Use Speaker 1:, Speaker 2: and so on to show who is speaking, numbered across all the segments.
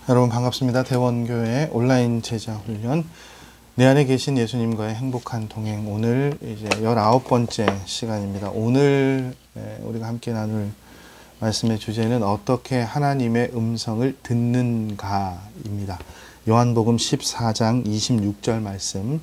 Speaker 1: 여러분 반갑습니다. 대원교회 온라인 제자 훈련 내 안에 계신 예수님과의 행복한 동행, 오늘 이제 19번째 시간입니다. 오늘 우리가 함께 나눌 말씀의 주제는 어떻게 하나님의 음성을 듣는가입니다. 요한복음 14장 26절 말씀,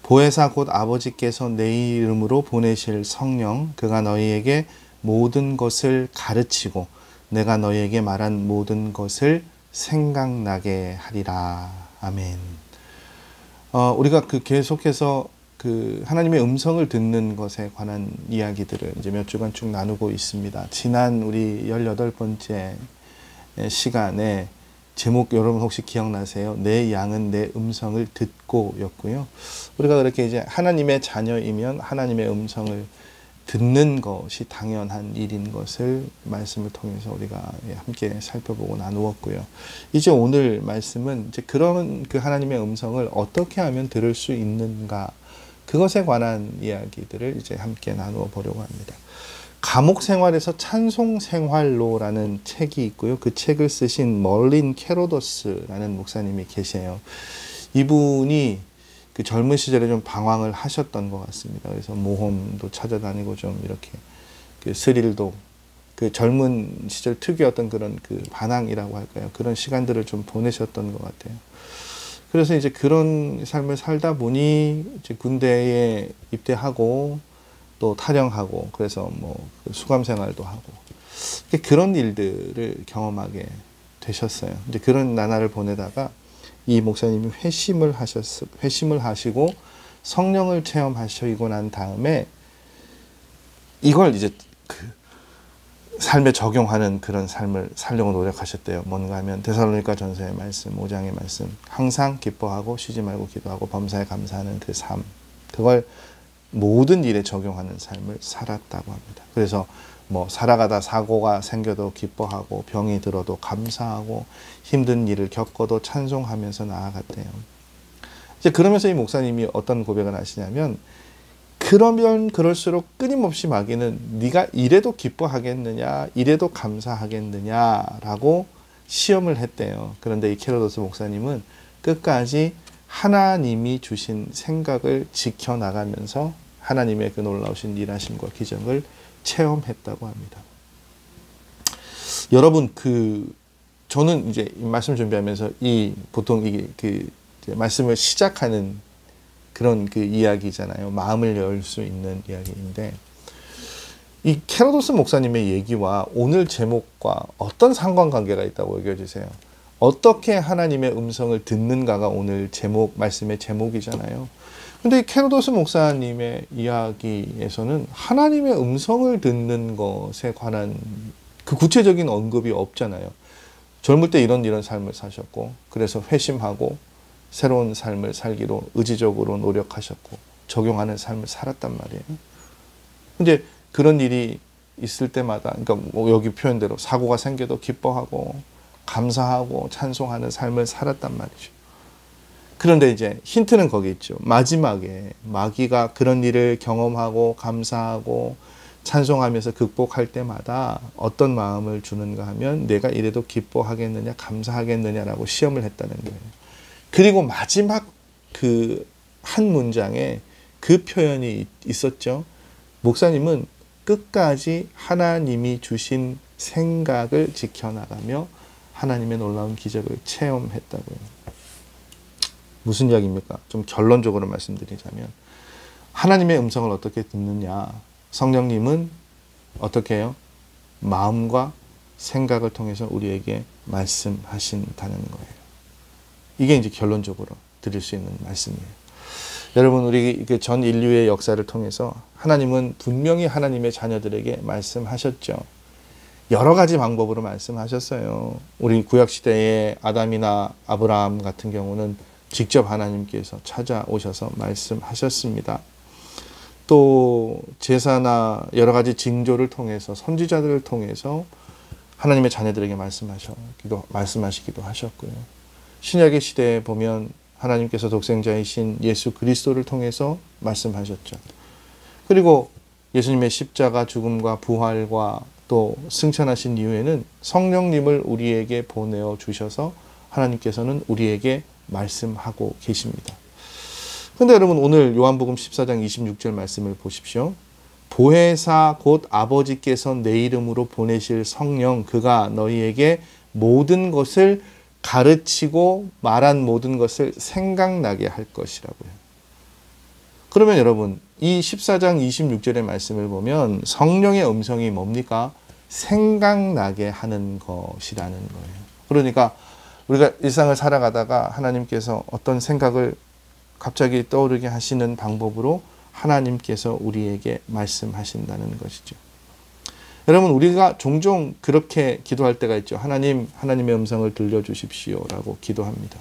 Speaker 1: 보혜사 곧 아버지께서 내 이름으로 보내실 성령, 그가 너희에게 모든 것을 가르치고 내가 너희에게 말한 모든 것을 생각나게 하리라. 아멘. 우리가 계속해서 하나님의 음성을 듣는 것에 관한 이야기들을 이제 몇 주간 쭉 나누고 있습니다. 지난 우리 18번째 시간에 제목 여러분 혹시 기억나세요? 내 양은 내 음성을 듣고 였고요. 우리가 그렇게 이제 하나님의 자녀이면 하나님의 음성을 듣는 것이 당연한 일인 것을 말씀을 통해서 우리가 함께 살펴보고 나누었고요. 이제 오늘 말씀은 이제 그런 하나님의 음성을 어떻게 하면 들을 수 있는가, 그것에 관한 이야기들을 이제 함께 나누어 보려고 합니다. 감옥 생활에서 찬송 생활로라는 책이 있고요. 그 책을 쓰신 멀린 캐로더스라는 목사님이 계세요. 이분이 젊은 시절에 좀 방황을 하셨던 것 같습니다. 그래서 모험도 찾아다니고 좀 이렇게 스릴도 젊은 시절 특유의 어떤 그런 반항이라고 할까요? 그런 시간들을 좀 보내셨던 것 같아요. 그래서 이제 그런 삶을 살다 보니 이제 군대에 입대하고 또 탈영하고, 그래서 수감 생활도 하고 그런 일들을 경험하게 되셨어요. 이제 그런 나날을 보내다가 이 목사님이 회심을 하시고 성령을 체험하시고 난 다음에 이걸 이제 삶에 적용하는 그런 삶을 살려고 노력하셨대요. 뭔가 하면 데살로니가 전서의 말씀 5장의 말씀, 항상 기뻐하고 쉬지 말고 기도하고 범사에 감사하는 그 삶, 그걸 모든 일에 적용하는 삶을 살았다고 합니다. 그래서 살아가다 사고가 생겨도 기뻐하고 병이 들어도 감사하고 힘든 일을 겪어도 찬송하면서 나아갔대요. 이제 그러면서 이 목사님이 어떤 고백을 하시냐면, 그러면 그럴수록 끊임없이 마귀는 네가 이래도 기뻐하겠느냐, 이래도 감사하겠느냐라고 시험을 했대요. 그런데 이 캐로도스 목사님은 끝까지 하나님이 주신 생각을 지켜나가면서 하나님의 그 놀라우신 일하심과 기적을 체험했다고 합니다. 여러분, 저는 이제 말씀 준비하면서 보통 말씀을 시작하는 그런 이야기잖아요. 마음을 열 수 있는 이야기인데, 이 캐로도스 목사님의 얘기와 오늘 제목과 어떤 상관관계가 있다고 여겨지세요? 어떻게 하나님의 음성을 듣는가가 오늘 말씀의 제목이잖아요. 근데 이 캐로도스 목사님의 이야기에서는 하나님의 음성을 듣는 것에 관한 구체적인 언급이 없잖아요. 젊을 때 이런 삶을 사셨고, 그래서 회심하고 새로운 삶을 살기로 의지적으로 노력하셨고 적용하는 삶을 살았단 말이에요. 근데 그런 일이 있을 때마다, 그러니까 여기 표현대로 사고가 생겨도 기뻐하고 감사하고 찬송하는 삶을 살았단 말이죠. 그런데 이제 힌트는 거기 있죠. 마지막에 마귀가 그런 일을 경험하고 감사하고 찬송하면서 극복할 때마다 어떤 마음을 주는가 하면, 내가 이래도 기뻐하겠느냐 감사하겠느냐라고 시험을 했다는 거예요. 그리고 마지막 한 문장에 그 표현이 있었죠. 목사님은 끝까지 하나님이 주신 생각을 지켜나가며 하나님의 놀라운 기적을 체험했다고요. 무슨 이야기입니까? 좀 결론적으로 말씀드리자면, 하나님의 음성을 어떻게 듣느냐, 성령님은 어떻게 해요? 마음과 생각을 통해서 우리에게 말씀하신다는 거예요. 이게 이제 결론적으로 드릴 수 있는 말씀이에요. 여러분, 우리 전 인류의 역사를 통해서 하나님은 분명히 하나님의 자녀들에게 말씀하셨죠. 여러 가지 방법으로 말씀하셨어요. 우리 구약시대의 아담이나 아브라함 같은 경우는 직접 하나님께서 찾아오셔서 말씀하셨습니다. 또 제사나 여러 가지 징조를 통해서, 선지자들을 통해서 하나님의 자녀들에게 말씀하시기도 하셨고요. 신약의 시대에 보면 하나님께서 독생자이신 예수 그리스도를 통해서 말씀하셨죠. 그리고 예수님의 십자가 죽음과 부활과 또 승천하신 이후에는 성령님을 우리에게 보내어 주셔서 하나님께서는 우리에게 말씀하고 계십니다. 그런데 여러분 오늘 요한복음 14장 26절 말씀을 보십시오. 보혜사 곧 아버지께서 내 이름으로 보내실 성령 그가 너희에게 모든 것을 가르치고 말한 모든 것을 생각나게 할 것이라고요. 그러면 여러분 이 14장 26절의 말씀을 보면 성령의 음성이 뭡니까? 생각나게 하는 것이라는 거예요. 그러니까 우리가 일상을 살아가다가 하나님께서 어떤 생각을 갑자기 떠오르게 하시는 방법으로 하나님께서 우리에게 말씀하신다는 것이죠. 여러분 우리가 종종 그렇게 기도할 때가 있죠. 하나님, 하나님의 음성을 들려주십시오 라고 기도합니다.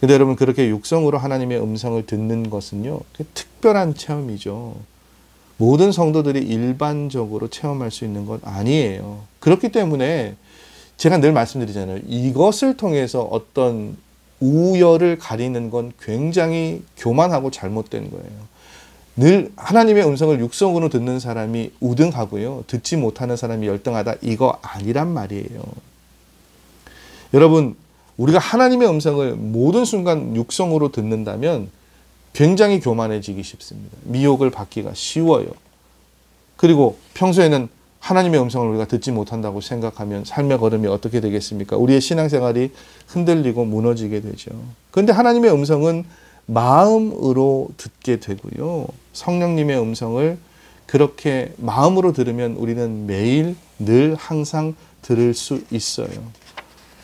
Speaker 1: 근데 여러분 그렇게 육성으로 하나님의 음성을 듣는 것은요, 특별한 체험이죠. 모든 성도들이 일반적으로 체험할 수 있는 것 아니에요. 그렇기 때문에 제가 늘 말씀드리잖아요. 이것을 통해서 어떤 우열을 가리는 건 굉장히 교만하고 잘못된 거예요. 늘 하나님의 음성을 육성으로 듣는 사람이 우등하고요. 듣지 못하는 사람이 열등하다. 이거 아니란 말이에요. 여러분 우리가 하나님의 음성을 모든 순간 육성으로 듣는다면 굉장히 교만해지기 쉽습니다. 미혹을 받기가 쉬워요. 그리고 평소에는 하나님의 음성을 우리가 듣지 못한다고 생각하면 삶의 걸음이 어떻게 되겠습니까? 우리의 신앙생활이 흔들리고 무너지게 되죠. 그런데 하나님의 음성은 마음으로 듣게 되고요. 성령님의 음성을 그렇게 마음으로 들으면 우리는 매일 늘 항상 들을 수 있어요.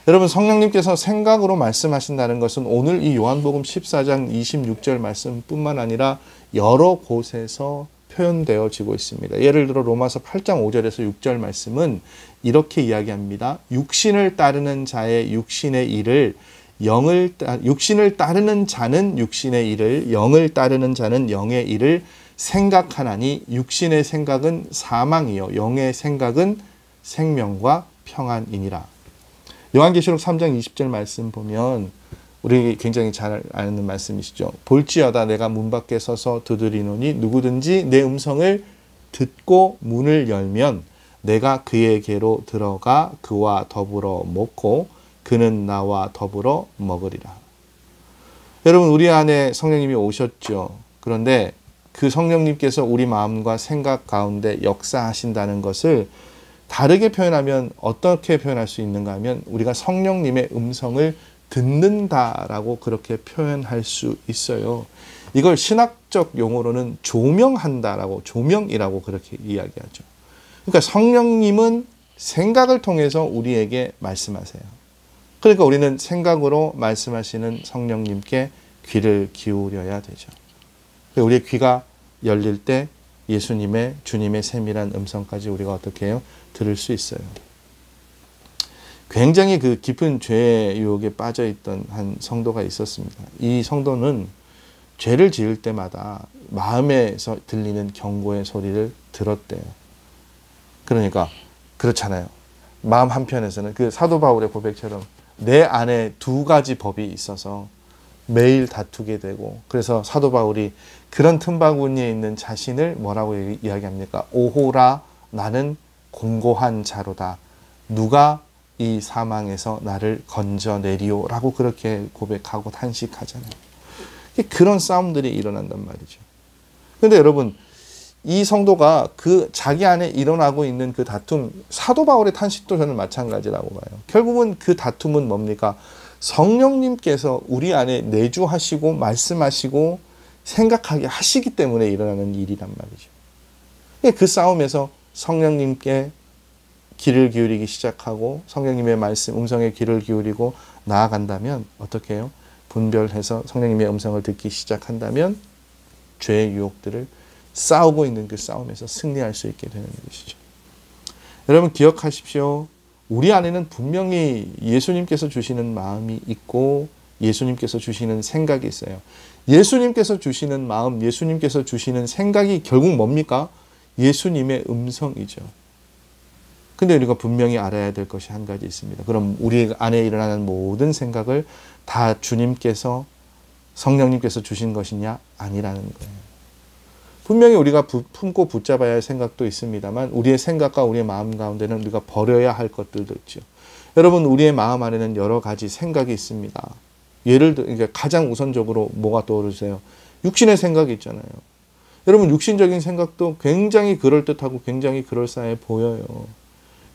Speaker 1: 여러분 성령님께서 생각으로 말씀하신다는 것은 오늘 이 요한복음 14장 26절 말씀뿐만 아니라 여러 곳에서 표현되어지고 있습니다. 예를 들어 로마서 8장 5절에서 6절 말씀은 이렇게 이야기합니다. 육신을 따르는 자의 육신의 일을 육신을 따르는 자는 육신의 일을 영을 따르는 자는 영의 일을 생각하나니 육신의 생각은 사망이요 영의 생각은 생명과 평안이니라. 요한계시록 3장 20절 말씀 보면 우리 굉장히 잘 아는 말씀이시죠. 볼지어다 내가 문 밖에 서서 두드리노니 누구든지 내 음성을 듣고 문을 열면 내가 그에게로 들어가 그와 더불어 먹고 그는 나와 더불어 먹으리라. 여러분 우리 안에 성령님이 오셨죠. 그런데 그 성령님께서 우리 마음과 생각 가운데 역사하신다는 것을 다르게 표현하면 어떻게 표현할 수 있는가 하면 우리가 성령님의 음성을 듣는다라고 그렇게 표현할 수 있어요. 이걸 신학적 용어로는 조명한다라고 조명이라고 그렇게 이야기하죠. 그러니까 성령님은 생각을 통해서 우리에게 말씀하세요. 그러니까 우리는 생각으로 말씀하시는 성령님께 귀를 기울여야 되죠. 우리의 귀가 열릴 때 예수님의 주님의 세밀한 음성까지 우리가 어떻게 해요? 들을 수 있어요. 굉장히 그 깊은 죄의 유혹에 빠져 있던 한 성도가 있었습니다. 이 성도는 죄를 지을 때마다 마음에서 들리는 경고의 소리를 들었대요. 그러니까 그렇잖아요. 마음 한편에서는 그 사도 바울의 고백처럼 내 안에 두 가지 법이 있어서 매일 다투게 되고, 그래서 사도 바울이 그런 틈바구니에 있는 자신을 뭐라고 이야기합니까? 오호라 나는 공고한 자로다. 누가 이 사망에서 나를 건져내리오 라고 그렇게 고백하고 탄식하잖아요. 그런 싸움들이 일어난단 말이죠. 그런데 여러분 이 성도가 그 자기 안에 일어나고 있는 그 다툼, 사도 바울의 탄식도 저는 마찬가지라고 봐요. 결국은 그 다툼은 뭡니까? 성령님께서 우리 안에 내주하시고 말씀하시고 생각하게 하시기 때문에 일어나는 일이란 말이죠. 그 싸움에서 성령님께 귀를 기울이기 시작하고 성령님의 말씀, 음성에 귀를 기울이고 나아간다면 어떻게 해요? 분별해서 성령님의 음성을 듣기 시작한다면 죄의 유혹들을 싸우고 있는 그 싸움에서 승리할 수 있게 되는 것이죠. 여러분 기억하십시오. 우리 안에는 분명히 예수님께서 주시는 마음이 있고 예수님께서 주시는 생각이 있어요. 예수님께서 주시는 마음, 예수님께서 주시는 생각이 결국 뭡니까? 예수님의 음성이죠. 근데 우리가 분명히 알아야 될 것이 한 가지 있습니다. 그럼 우리 안에 일어나는 모든 생각을 다 주님께서, 성령님께서 주신 것이냐? 아니라는 거예요. 분명히 우리가 품고 붙잡아야 할 생각도 있습니다만 우리의 생각과 우리의 마음 가운데는 우리가 버려야 할 것들도 있죠. 여러분, 우리의 마음 안에는 여러 가지 생각이 있습니다. 예를 들어 가장 우선적으로 뭐가 떠오르세요? 육신의 생각이 있잖아요. 여러분, 육신적인 생각도 굉장히 그럴듯하고 굉장히 그럴싸해 보여요.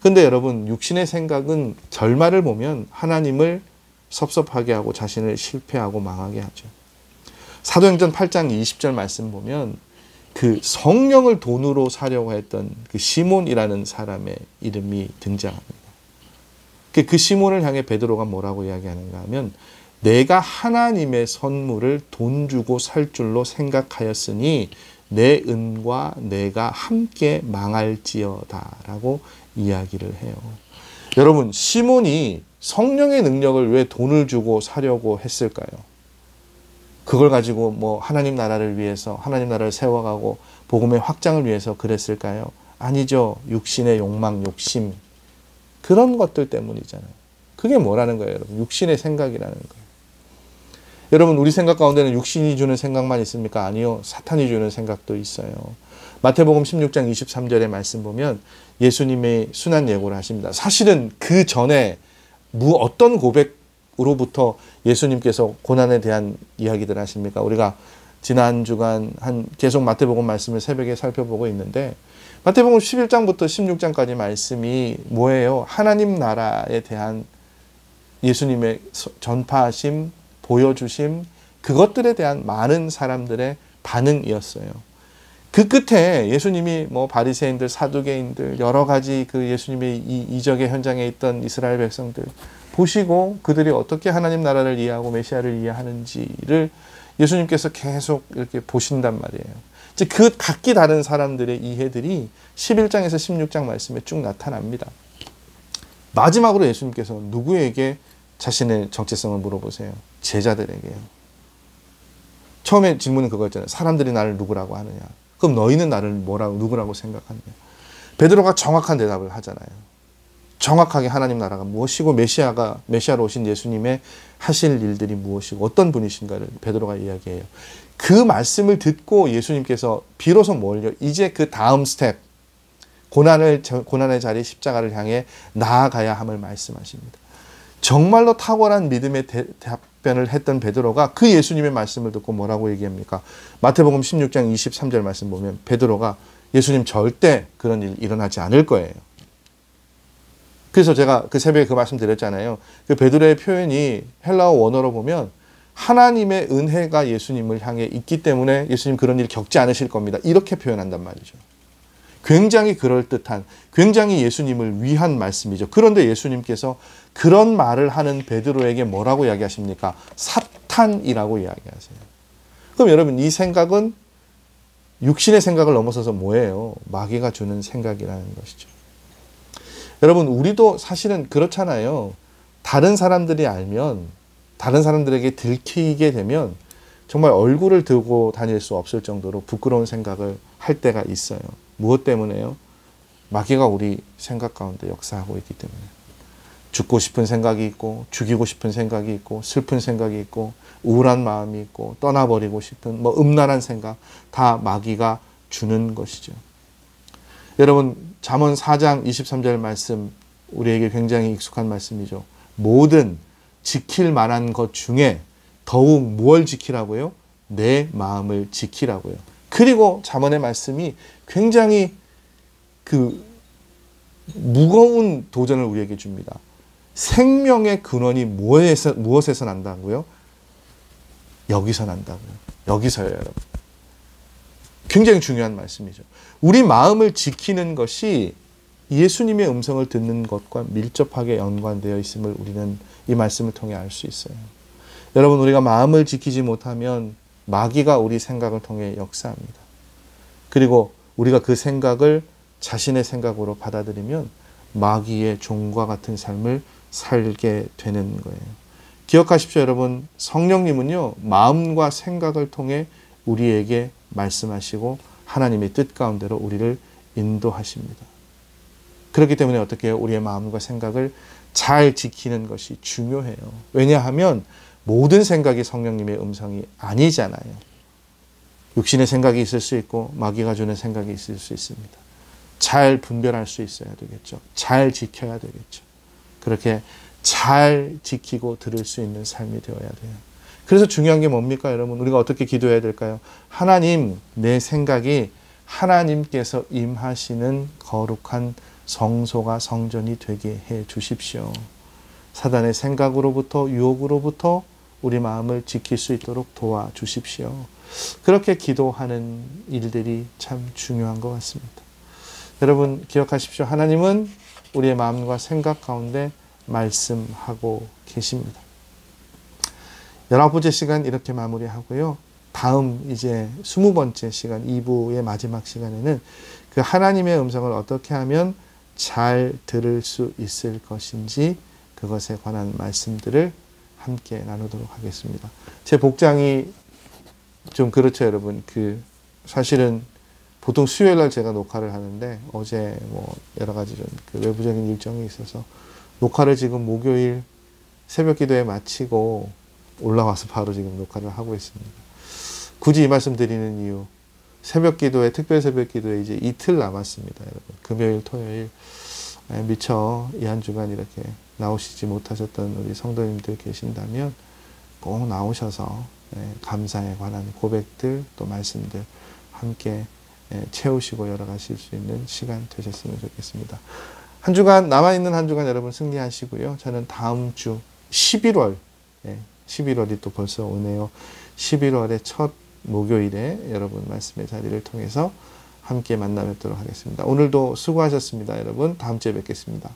Speaker 1: 근데 여러분, 육신의 생각은 결말을 보면 하나님을 섭섭하게 하고 자신을 실패하고 망하게 하죠. 사도행전 8장 20절 말씀 보면 그 성령을 돈으로 사려고 했던 그 시몬이라는 사람의 이름이 등장합니다. 그 시몬을 향해 베드로가 뭐라고 이야기하는가 하면, 내가 하나님의 선물을 돈 주고 살 줄로 생각하였으니 내 은과 내가 함께 망할지어다 라고 이야기를 해요. 여러분, 시몬이 성령의 능력을 왜 돈을 주고 사려고 했을까요? 그걸 가지고 뭐 하나님 나라를 위해서, 하나님 나라를 세워가고 복음의 확장을 위해서 그랬을까요? 아니죠. 육신의 욕망, 욕심, 그런 것들 때문이잖아요. 그게 뭐라는 거예요, 여러분? 육신의 생각이라는 거예요. 여러분, 우리 생각 가운데는 육신이 주는 생각만 있습니까? 아니요. 사탄이 주는 생각도 있어요. 마태복음 16장 23절의 말씀 보면 예수님의 순환 예고를 하십니다. 사실은 그 전에 어떤 고백으로부터 예수님께서 고난에 대한 이야기들 하십니까? 우리가 지난 주간 계속 마태복음 말씀을 새벽에 살펴보고 있는데, 마태복음 11장부터 16장까지 말씀이 뭐예요? 하나님 나라에 대한 예수님의 전파하심, 보여주심, 그것들에 대한 많은 사람들의 반응이었어요. 그 끝에 예수님이 뭐 바리새인들, 사두개인들, 여러 가지 그 예수님의 이적의 현장에 있던 이스라엘 백성들 보시고 그들이 어떻게 하나님 나라를 이해하고 메시아를 이해하는지를 예수님께서 계속 이렇게 보신단 말이에요. 이제 그 각기 다른 사람들의 이해들이 11장에서 16장 말씀에 쭉 나타납니다. 마지막으로 예수님께서 누구에게 자신의 정체성을 물어보세요? 제자들에게요. 처음에 질문은 그거였잖아요. 사람들이 나를 누구라고 하느냐? 그럼 너희는 나를 누구라고 생각하느냐? 베드로가 정확한 대답을 하잖아요. 정확하게 하나님 나라가 무엇이고 메시아로 오신 예수님의 하실 일들이 무엇이고 어떤 분이신가를 베드로가 이야기해요. 그 말씀을 듣고 예수님께서 비로소 이제 그 다음 스텝, 고난의 자리 십자가를 향해 나아가야 함을 말씀하십니다. 정말로 탁월한 믿음의 답변을 했던 베드로가 그 예수님의 말씀을 듣고 뭐라고 얘기합니까? 마태복음 16장 23절 말씀 보면 베드로가 예수님, 절대 그런 일 일어나지 않을 거예요. 그래서 제가 그 새벽에 그 말씀 드렸잖아요. 그 베드로의 표현이 헬라어 원어로 보면 하나님의 은혜가 예수님을 향해 있기 때문에 예수님 그런 일 겪지 않으실 겁니다. 이렇게 표현한단 말이죠. 굉장히 그럴듯한, 굉장히 예수님을 위한 말씀이죠. 그런데 예수님께서 그런 말을 하는 베드로에게 뭐라고 이야기하십니까? 사탄이라고 이야기하세요. 그럼 여러분, 이 생각은 육신의 생각을 넘어서서 뭐예요? 마귀가 주는 생각이라는 것이죠. 여러분, 우리도 사실은 그렇잖아요. 다른 사람들이 알면, 다른 사람들에게 들키게 되면 정말 얼굴을 들고 다닐 수 없을 정도로 부끄러운 생각을 할 때가 있어요. 무엇 때문에요? 마귀가 우리 생각 가운데 역사하고 있기 때문에. 죽고 싶은 생각이 있고, 죽이고 싶은 생각이 있고, 슬픈 생각이 있고, 우울한 마음이 있고, 떠나버리고 싶은 음란한 생각, 다 마귀가 주는 것이죠. 여러분, 잠언 4장 23절 말씀, 우리에게 굉장히 익숙한 말씀이죠. 모든 지킬 만한 것 중에 더욱 무엇을 지키라고요? 내 마음을 지키라고요. 그리고 잠언의 말씀이 굉장히 그 무거운 도전을 우리에게 줍니다. 생명의 근원이 무엇에서 난다고요? 여기서 난다고요. 여기서요, 여러분. 굉장히 중요한 말씀이죠. 우리 마음을 지키는 것이 예수님의 음성을 듣는 것과 밀접하게 연관되어 있음을 우리는 이 말씀을 통해 알 수 있어요. 여러분, 우리가 마음을 지키지 못하면 마귀가 우리 생각을 통해 역사합니다. 그리고 우리가 그 생각을 자신의 생각으로 받아들이면 마귀의 종과 같은 삶을 살게 되는 거예요. 기억하십시오, 여러분. 성령님은요, 마음과 생각을 통해 우리에게 말씀하시고 하나님의 뜻 가운데로 우리를 인도하십니다. 그렇기 때문에 어떻게 해요? 우리의 마음과 생각을 잘 지키는 것이 중요해요. 왜냐하면 모든 생각이 성령님의 음성이 아니잖아요. 육신의 생각이 있을 수 있고 마귀가 주는 생각이 있을 수 있습니다. 잘 분별할 수 있어야 되겠죠. 잘 지켜야 되겠죠. 그렇게 잘 지키고 들을 수 있는 삶이 되어야 돼요. 그래서 중요한 게 뭡니까, 여러분? 우리가 어떻게 기도해야 될까요? 하나님, 내 생각이 하나님께서 임하시는 거룩한 성소가 성전이 되게 해 주십시오. 사단의 생각으로부터 유혹으로부터 우리 마음을 지킬 수 있도록 도와주십시오. 그렇게 기도하는 일들이 참 중요한 것 같습니다. 여러분 기억하십시오. 하나님은 우리의 마음과 생각 가운데 말씀하고 계십니다. 19번째 시간 이렇게 마무리하고요. 다음 이제 20번째 시간 2부의 마지막 시간에는 그 하나님의 음성을 어떻게 하면 잘 들을 수 있을 것인지 그것에 관한 말씀들을 함께 나누도록 하겠습니다. 제 복장이 좀 그렇죠, 여러분. 사실은 보통 수요일 날 제가 녹화를 하는데 어제 뭐 여러 가지 좀 외부적인 일정이 있어서 녹화를 지금 목요일 새벽 기도에 마치고 올라와서 바로 지금 녹화를 하고 있습니다. 굳이 이 말씀 드리는 이유, 새벽 기도에, 특별 새벽 기도에 이제 이틀 남았습니다, 여러분. 금요일, 토요일. 미처 이 한 주간 이렇게 나오시지 못하셨던 우리 성도님들 계신다면 꼭 나오셔서 감사에 관한 고백들 또 말씀들 함께 채우시고 열어가실 수 있는 시간 되셨으면 좋겠습니다. 한 주간, 남아있는 한 주간 여러분 승리하시고요. 저는 다음 주 11월, 11월이 또 벌써 오네요. 11월의 첫 목요일에 여러분 말씀의 자리를 통해서 함께 만나 뵙도록 하겠습니다. 오늘도 수고하셨습니다. 여러분 다음 주에 뵙겠습니다.